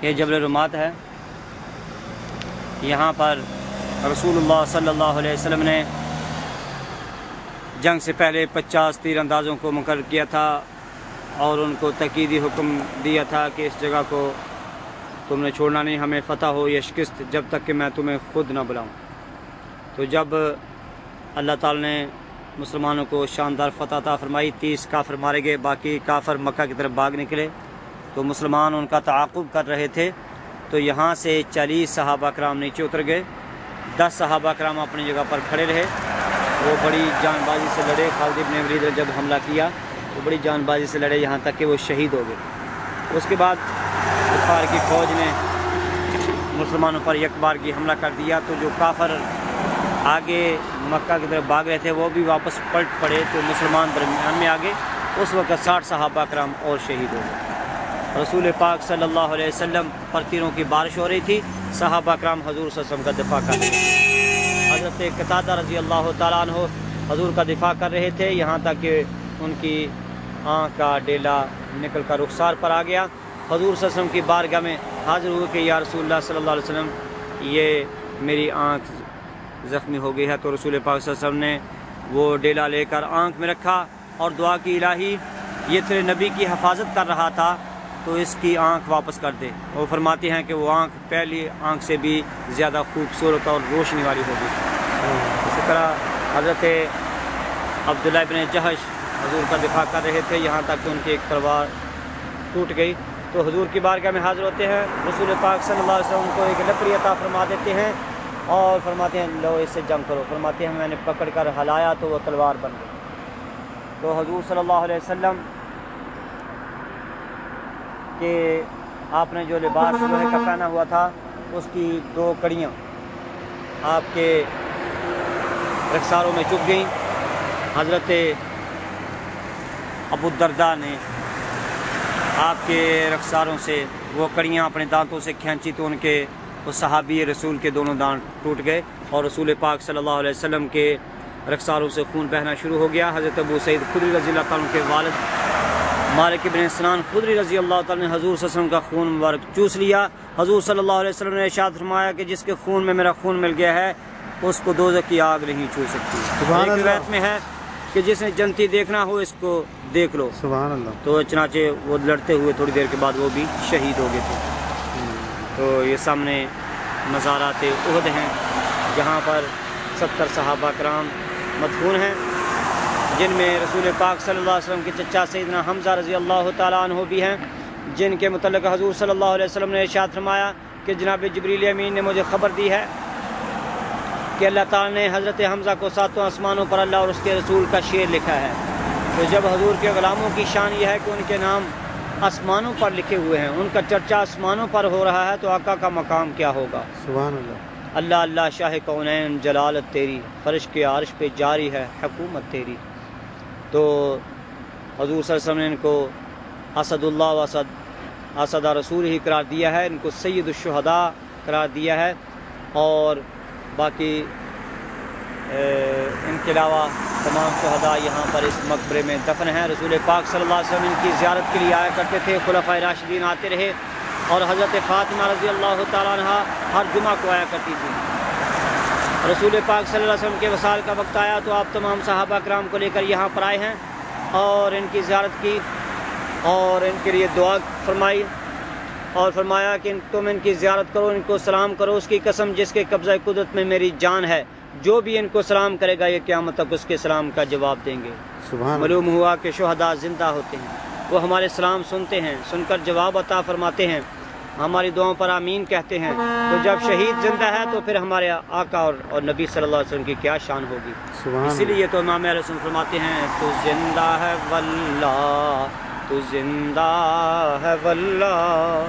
یہ جبل رمات ہے۔ یہاں پر رسول اللہ صلی اللہ علیہ وسلم نے جنگ سے پہلے 50 تیر اندازوں کو مقرر کیا تھا اور ان کو تاکیدی حکم دیا تھا کہ اس جگہ کو تم نے چھوڑنا نہیں، ہمیں فتح ہو یا شکست، جب تک کہ میں تمہیں خود نہ بلاؤں۔ تو جب اللہ تعالی نے مسلمانوں کو شاندار فتح عطا فرمائی، 30 کافر مارے گئے، باقی کافر مکہ کی طرف بھاگ نکلے، تو مسلمان ان کا تعاقب کر رہے تھے۔ تو یہاں سے 40 صحابہ کرام نیچے اتر گئے، 10 صحابہ کرام اپنی جگہ پر کھڑے رہے۔ وہ بڑی جان بازی سے لڑے، خالد بن ولید نے جب حملہ کیا تو بڑی جان بازی سے لڑے، یہاں تک کہ وہ شہید ہو گئے۔ اس کے بعد کفار کی فوج نے مسلمانوں پر یک بار کی حملہ کر دیا، تو جو کافر آگے مکہ کی طرف بھاگ رہے تھے وہ بھی واپس پلٹ پڑے، تو مسلمان درمیان میں آگے۔ اس وقت 60 صحابہ کرام اور شہید ہو گئے۔ رسول پاک صلی اللہ علیہ وسلم پر تیروں کی بارش ہو رہی تھی، صحابہ کرام حضور صلی اللہ علیہ وسلم کا دفاع کر رہے تھے۔ حضرت قتادہ رضی اللہ تعالیٰ عنہ حضور کا دفاع کر رہے تھے، یہاں تک کہ ان کی آنکھ کا ڈیلا نکل کر رخسار پر آ گیا۔ حضور صلی اللہ علیہ وسلم کی بارگاہ میں حاضر ہوئے کہ یا رسول اللہ صلی اللہ علیہ وسلم، یہ میری آنکھ زخمی ہو گئی ہے۔ تو رسول پاک صلی اللہ علیہ وسلم نے وہ ڈیلا لے کر آنکھ میں رکھا اور دعا کی، الہی یہ تیرے نبی کی حفاظت کر رہا تھا تو اس کی آنکھ واپس کر دے۔ وہ فرماتے ہیں کہ وہ آنکھ پہلی آنکھ سے بھی زیادہ خوبصورت اور روشنی والی ہوگی۔ اسی طرح حضرت عبداللہ بن جہش حضور کا دفاع کر رہے تھے، یہاں تک کہ ان کی ایک تلوار ٹوٹ گئی۔ تو حضور کی بارگاہ میں حاضر ہوتے ہیں، رسول پاک صلی اللہ علیہ وسلم کو ایک لکڑی عطا فرما دیتے ہیں اور فرماتے ہیں لو اس سے جنگ کرو۔ فرماتے ہیں میں نے پکڑ کر ہلایا تو وہ تلوار بن گئی۔ تو حضور صلی اللہ علیہ وسلم کہ آپ نے جو لباس لوہے کا پہنا ہوا تھا اس کی 2 کڑیاں آپ کے رخساروں میں چبھ گئیں۔ حضرت ابو الدرداء نے آپ کے رخساروں سے وہ کڑیاں اپنے دانتوں سے کھینچی تو ان کے وہ صحابی رسول کے دونوں دانت ٹوٹ گئے اور رسول پاک صلی اللہ علیہ وسلم کے رخساروں سے خون بہنا شروع ہو گیا۔ حضرت ابو سعید خدری رضی اللہ تعالیٰ کے والد مالک بن سنان خدری رضی اللہ تعالیٰ نے حضور صلی اللہ علیہ وسلم کا خون مبارک چوس لیا۔ حضور صلی اللہ علیہ وسلم نے ارشاد فرمایا کہ جس کے خون میں میرا خون مل گیا ہے اس کو دوزخ کی آگ نہیں چھو سکتی۔ ایک روایت میں ہے کہ جس نے جنتی دیکھنا ہو اس کو دیکھ لو۔ سبحان اللہ۔ تو چنانچہ وہ لڑتے ہوئے تھوڑی دیر کے بعد وہ بھی شہید ہو گئے تھے۔ تو یہ سامنے مزارات احد ہیں جہاں پر 70 صحابہ کرام مدفون ہیں، جن میں رسول پاک صلی اللہ علیہ وسلم کے چچا سیدنا حمزہ رضی اللہ تعالیٰ عنہ بھی ہیں، جن کے متعلق حضور صلی اللہ علیہ وسلم نے ارشاد فرمایا کہ جناب جبریل امین نے مجھے خبر دی ہے کہ اللہ تعالیٰ نے حضرت حمزہ کو 7 آسمانوں پر اللہ اور اس کے رسول کا شعر لکھا ہے۔ تو جب حضور کے غلاموں کی شان یہ ہے کہ ان کے نام آسمانوں پر لکھے ہوئے ہیں، ان کا چرچا آسمانوں پر ہو رہا ہے، تو آقا کا مقام کیا ہوگا؟ سبحان اللہ۔ اللہ اللہ شاہ کونین جلالت تیری، فرش کے عرش پہ جاری ہے حکومت تیری۔ تو حضور صلی اللہ علیہ وسلم نے ان کو اسد اللہ و اسد رسول ہی قرار دیا ہے، ان کو سید الشہداء قرار دیا ہے، اور باقی ان کے علاوہ تمام شہداء یہاں پر اس مقبرے میں دفن ہیں۔ رسول پاک صلی اللہ علیہ وسلم ان کی زیارت کے لیے آیا کرتے تھے، خلفائے راشدین آتے رہے، اور حضرت فاطمہ رضی اللہ تعالیٰ عنہ ہر جمعہ کو آیا کرتی تھی۔ رسول پاک صلی اللہ علیہ وسلم کے وصال کا وقت آیا تو آپ تمام صحابہ کرام کو لے کر یہاں پر آئے ہیں اور ان کی زیارت کی اور ان کے لیے دعا فرمائی، اور فرمایا کہ تم ان کی زیارت کرو، ان کو سلام کرو، اس کی قسم جس کے قبضہ قدرت میں میری جان ہے، جو بھی ان کو سلام کرے گا یہ قیامت تک اس کے سلام کا جواب دیں گے۔ معلوم ہوا کہ شہداء زندہ ہوتے ہیں، وہ ہمارے سلام سنتے ہیں، سن کر جواب عطا فرماتے ہیں، ہماری دعاؤں پر آمین کہتے ہیں۔ تو جب شہید زندہ ہے تو پھر ہمارے آقا اور نبی صلی اللہ علیہ وسلم کی کیا شان ہوگی۔ اسی لیے تو امام اہل سنت فرماتے ہیں تو زندہ ہے واللہ، تو زندہ ہے واللہ،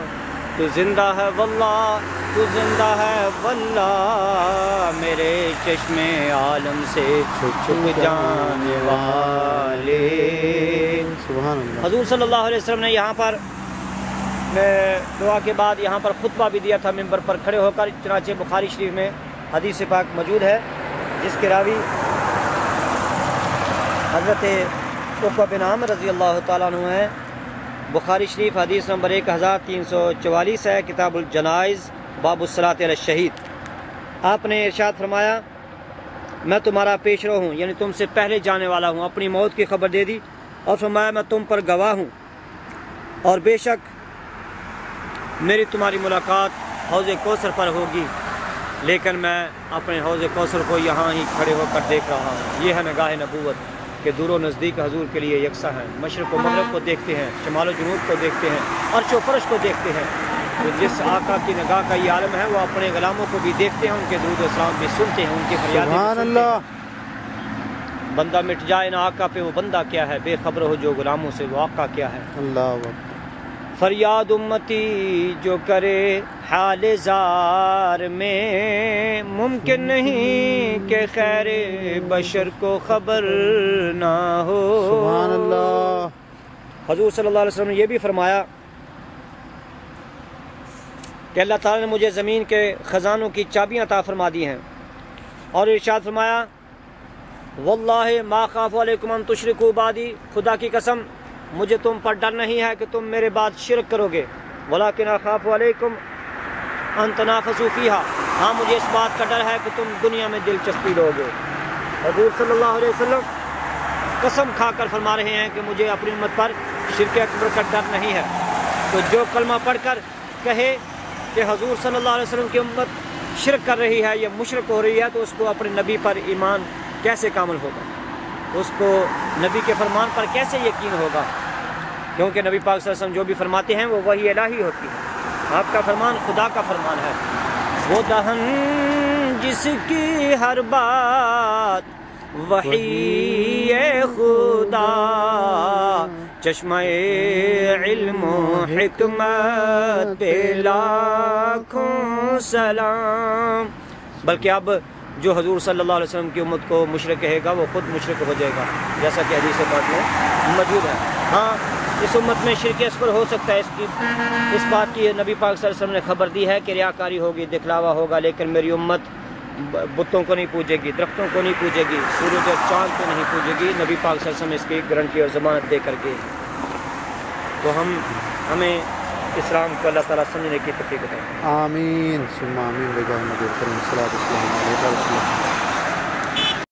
تو زندہ ہے واللہ، تو زندہ ہے واللہ، میرے چشم عالم سے چھپ جانے والے۔ حضور صلی اللہ علیہ وسلم نے یہاں پر دعا کے بعد یہاں پر خطبہ بھی دیا تھا ممبر پر کھڑے ہو کر، چنانچہ بخاری شریف میں حدیث پاک موجود ہے جس کے راوی حضرت عقبہ بن عامر رضی اللہ تعالیٰ عنہ ہیں۔ بخاری شریف حدیث نمبر 1344 ہے، کتاب الجنائز باب الصلاۃ علی الشہید۔ آپ نے ارشاد فرمایا میں تمہارا پیش رو ہوں، یعنی تم سے پہلے جانے والا ہوں، اپنی موت کی خبر دے دی اور فرمایا میں تم پر گواہ ہوں، اور بے شک میری تمہاری ملاقات حوض کوثر پر ہوگی، لیکن میں اپنے حوض کوثر کو یہاں ہی کھڑے ہو کر دیکھ رہا ہوں۔ یہ ہے نگاہ نبوت کہ دور و نزدیک حضور کے لیے یکساں ہیں، مشرق و مغرب کو دیکھتے ہیں، شمال و جنوب کو دیکھتے ہیں، عرش و فرش کو دیکھتے ہیں۔ تو جس آقا کی نگاہ کا یہ عالم ہے وہ اپنے غلاموں کو بھی دیکھتے ہیں، ان کے درود و سلام بھی سنتے ہیں، ان کی فریادیں بھی سنتے ہیں۔ بندہ مٹ جائے نہ آقا پہ وہ بندہ کیا ہے، بے خبر ہو جو غلاموں سے وہ آقا کیا ہے۔ اللہ فریاد امتی جو کرے حال زار میں، ممکن نہیں کہ خیر بشر کو خبر نہ ہو۔ سبحان اللہ۔ حضور صلی اللہ علیہ وسلم نے یہ بھی فرمایا کہ اللہ تعالیٰ نے مجھے زمین کے خزانوں کی چابیاں عطا فرما دی ہیں، اور ارشاد فرمایا واللہ ما خاف علیکم ان تشرکوا بعدی، خدا کی قسم مجھے تم پر ڈر نہیں ہے کہ تم میرے بعد شرک کرو گے، ولیکن اخاف علیکم ان تنافسوا فیہا، ہاں مجھے اس بات کا ڈر ہے کہ تم دنیا میں دلچسپی لو گے۔ حضور صلی اللہ علیہ وسلم قسم کھا کر فرما رہے ہیں کہ مجھے اپنی امت پر شرک اکبر کا ڈر نہیں ہے۔ تو جو کلمہ پڑھ کر کہے کہ حضور صلی اللہ علیہ وسلم کی امت شرک کر رہی ہے یا مشرک ہو رہی ہے، تو اس کو اپنے نبی پر ایمان کیسے کامل ہوگا، اس کو نبی کے فرمان پر کیسے یقین ہوگا، کیونکہ نبی پاک صلی اللہ علیہ وسلم جو بھی فرماتے ہیں وہ وحی الہی ہوتی ہے، آپ کا فرمان خدا کا فرمان ہے۔ وہ دہن جس کی ہر بات وحی خدا، چشمہ علم و حکمت پہ لاکھوں سلام۔ بلکہ اب جو حضور صلی اللہ علیہ وسلم کی امت کو مشرک کہے گا وہ خود مشرک ہو جائے گا، جیسا کہ حدیث پاک میں موجود ہے۔ ہاں اس امت میں شرک اصغر ہو سکتا ہے، اس بات کی نبی پاک صلی اللہ علیہ وسلم نے خبر دی ہے کہ ریاکاری ہوگی، دکھلاوا ہوگا، لیکن میری امت بتوں کو نہیں پوجے گی، درختوں کو نہیں پوجے گی، سورج اور چاند کو نہیں پوجے گی، نبی پاک صلی اللہ علیہ وسلم اس کی گارنٹی اور ضمانت دے کر کے۔ تو ہمیں اسلام کو اللہ تعالیٰ سمجھنے کی توفیق دے۔ آمین ثم آمین۔ بجائے نبی کریم صلی اللہ علیہ وسلم۔